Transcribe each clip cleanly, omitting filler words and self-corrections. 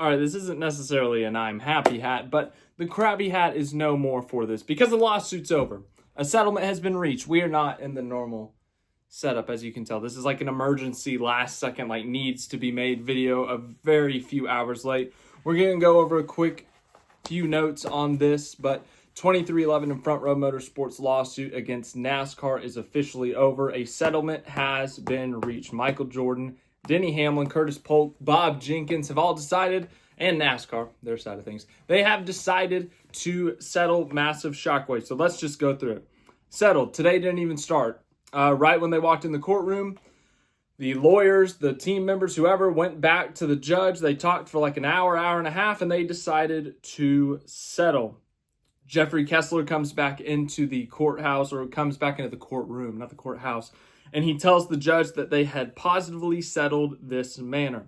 All right, this isn't necessarily an I'm happy hat, but the Krabby Hat is no more for this because the lawsuit's over. A settlement has been reached. We are not in the normal setup, as you can tell. This is like an emergency, last second, like needs to be made video, a very few hours late. We're going to go over a quick few notes on this, but 2311 and Front Row Motorsports lawsuit against NASCAR is officially over. A settlement has been reached. Michael Jordan, Denny Hamlin, Curtis Polk, Bob Jenkins have all decided, and NASCAR, their side of things, they have decided to settle massive shockwaves. So let's just go through it. Settled. Today didn't even start. Right when they walked in the courtroom, the lawyers, the team members, whoever, went back to the judge. They talked for like an hour, hour and a half, and they decided to settle. Jeffrey Kessler comes back into the courthouse, or comes back into the courtroom, not the courthouse, and he tells the judge that they had positively settled this manner.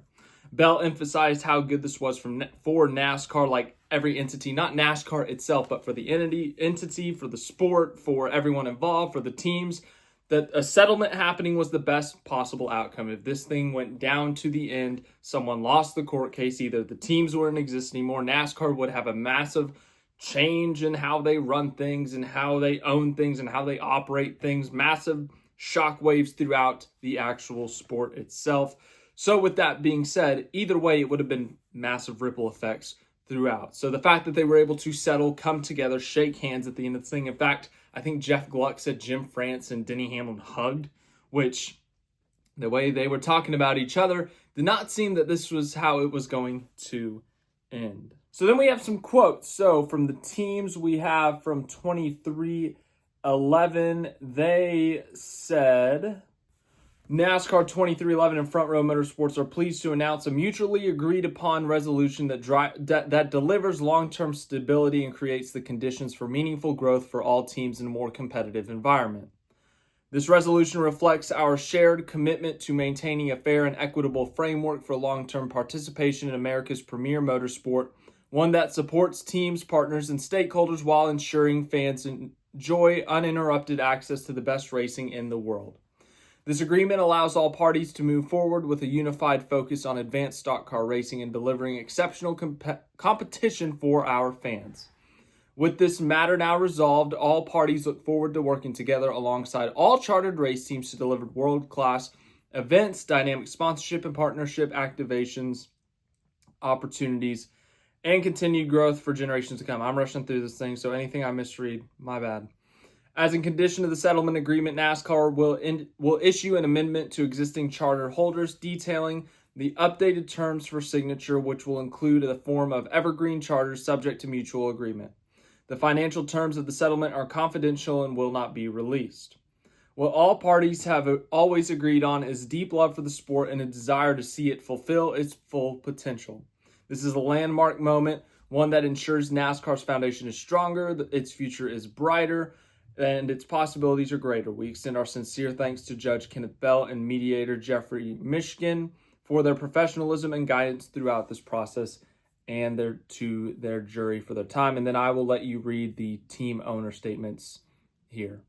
Bell emphasized how good this was for NASCAR, like every entity, not NASCAR itself, but for the entity, for the sport, for everyone involved, for the teams, that a settlement happening was the best possible outcome. If this thing went down to the end, someone lost the court case, either the teams wouldn't exist anymore, NASCAR would have a massive change in how they run things and how they own things and how they operate things, massive shockwaves throughout the actual sport itself. So with that being said, either way, it would have been massive ripple effects throughout. So the fact that they were able to settle, come together, shake hands at the end of the thing. In fact, I think Jeff Gluck said Jim France and Denny Hamlin hugged, which the way they were talking about each other did not seem that this was how it was going to end. So then we have some quotes. So from the teams, we have from 2311, they said, NASCAR 2311 and Front Row Motorsports are pleased to announce a mutually agreed upon resolution that delivers long-term stability and creates the conditions for meaningful growth for all teams in a more competitive environment. This resolution reflects our shared commitment to maintaining a fair and equitable framework for long-term participation in America's premier motorsport, one that supports teams, partners, and stakeholders while ensuring fans enjoy uninterrupted access to the best racing in the world. This agreement allows all parties to move forward with a unified focus on advanced stock car racing and delivering exceptional competition for our fans. With this matter now resolved, all parties look forward to working together alongside all chartered race teams to deliver world-class events, dynamic sponsorship and partnership activations, opportunities, and continued growth for generations to come. I'm rushing through this thing, so anything I misread, my bad. As a condition of the settlement agreement, NASCAR will issue an amendment to existing charter holders detailing the updated terms for signature, which will include a form of evergreen charters subject to mutual agreement. The financial terms of the settlement are confidential and will not be released. What all parties have always agreed on is deep love for the sport and a desire to see it fulfill its full potential. This is a landmark moment, one that ensures NASCAR's foundation is stronger, its future is brighter, and its possibilities are greater. We extend our sincere thanks to Judge Kenneth Bell and mediator Jeffrey Michigan for their professionalism and guidance throughout this process, and to their jury for their time. And then I will let you read the team owner statements here.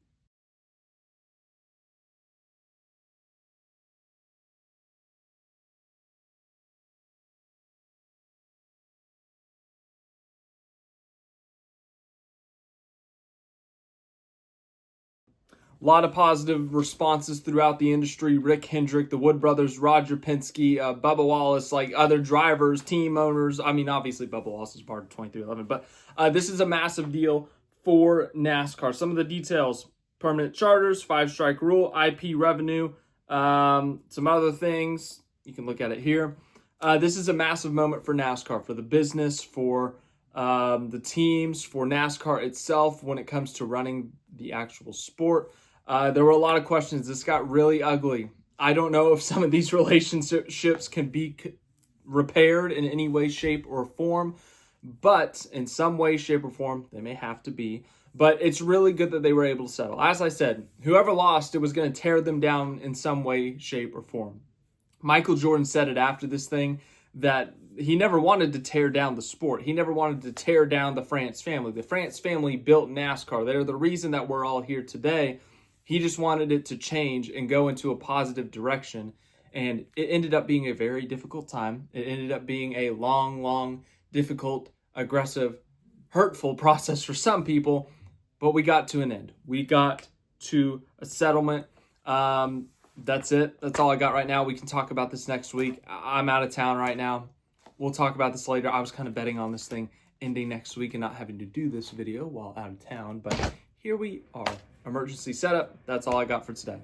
A lot of positive responses throughout the industry. Rick Hendrick, the Wood Brothers, Roger Penske, Bubba Wallace, like other drivers, team owners. I mean, obviously Bubba Wallace is part of 2311, but this is a massive deal for NASCAR. Some of the details: permanent charters, 5-strike rule, IP revenue, some other things. You can look at it here. This is a massive moment for NASCAR, for the business, for the teams, for NASCAR itself when it comes to running the actual sport. There were a lot of questions. This got really ugly. I don't know if some of these relationships can be repaired in any way, shape, or form, but in some way, shape, or form, they may have to be. But it's really good that they were able to settle. As I said, whoever lost, it was going to tear them down in some way, shape, or form. Michael Jordan said it after this thing that he never wanted to tear down the sport. He never wanted to tear down the France family. The France family built NASCAR. They're the reason that we're all here today. He just wanted it to change and go into a positive direction. And it ended up being a very difficult time. It ended up being a long, difficult, aggressive, hurtful process for some people, but we got to an end. We got to a settlement. That's it. That's all I got right now. We can talk about this next week. I'm out of town right now. We'll talk about this later. I was kind of betting on this thing ending next week and not having to do this video while out of town, but here we are. Emergency setup. That's all I got for today.